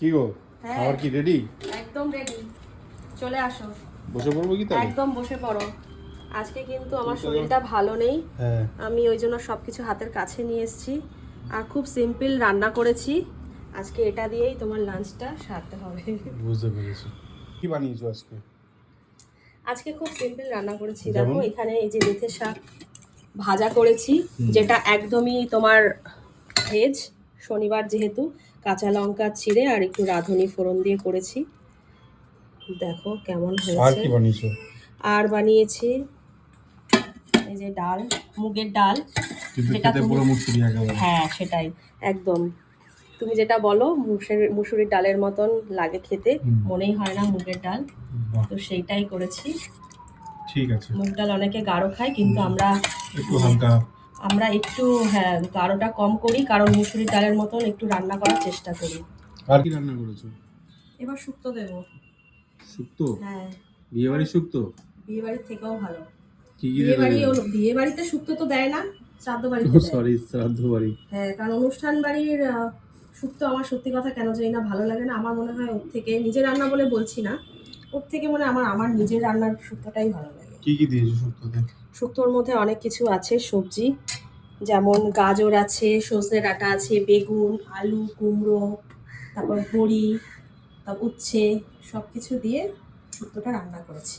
কি গো, হ্যাঁ। খাবার কি রেডি? একদম রেডি, চলে আসো। বসে পড়বো কি তাহলে? একদম বসে পড়ো। আজকে কিন্তু আমার শরীরটা ভালো নেই। হ্যাঁ, আমি ওই জন্য সবকিছু হাতের কাছে নিয়ে এসেছি আর খুব সিম্পল রান্না করেছি। আজকে এটা দিয়েই তোমার লাঞ্চটা সারতে হবে। বুঝতে পেরেছি। কি বানিয়েছো আজকে? আজকে খুব সিম্পল রান্না করেছি। যেমন? দেখো এখানে এই যে মেথি শাক ভাজা করেছি, যেটা একদমই তোমার ভেজ। শনিবার যেহেতু কাঁচা লঙ্কা চিড়ে আর একটু রাঁধুনি ফোড়ন দিয়ে করেছি। দেখো কেমন আর হয়েছে। কি বানিয়েছো? আর বানিয়েছি এই যে ডাল, মুগের ডাল, কিন্তু যেটা খেতে পুরো মুচুরি একেবারে। হ্যাঁ সেটাই একদম। তুমি যেটা বলো মুসুরির ডালের মতন লাগে খেতে, মনেই হয় না মুগের ডাল। বাহ, তো সেইটাই করেছি। ঠিক আছে। মুগ ডাল অনেকে গাঢ় খায়, কিন্তু একটু হালকা। আমরা একটু হ্যাঁ গাঢ়টা কম করি, কারণ মুসুরির ডালের মতন একটু রান্না করার চেষ্টা করি। আর কি রান্না করেছো? এবার শুক্তো দেবো। শুক্তো? হ্যাঁ, বিয়ে বাড়ির শুক্তো? বিয়ে বাড়ির থেকেও ভালো। কি কি দেবে? বিয়ে বাড়িতে শুক্তো তো দেয় না, শ্রাদ্ধ বাড়িতে দেয়। সরি, শ্রাদ্ধ বাড়ি। হ্যাঁ, কারণ অনুষ্ঠান বাড়ির শুক্তো আমার সত্যি কথা কেন জানি না ভালো লাগে না। আমার মনে হয় ওর থেকে, নিজের রান্না বলে বলছি না, ওর থেকে মনে হয় আমার নিজের রান্নার শুক্তোটাই ভালো লাগে। কি কি দিয়েছো শুক্তোতে? শুক্তোর মধ্যে অনেক কিছু আছে সবজি, যেমন গাজর আছে, সজনে ডাঁটা আছে, বেগুন, আলু, কুমড়ো, তারপর বড়ি, তারপর উচ্ছে, সব কিছু দিয়ে শুক্তোটা রান্না করেছি।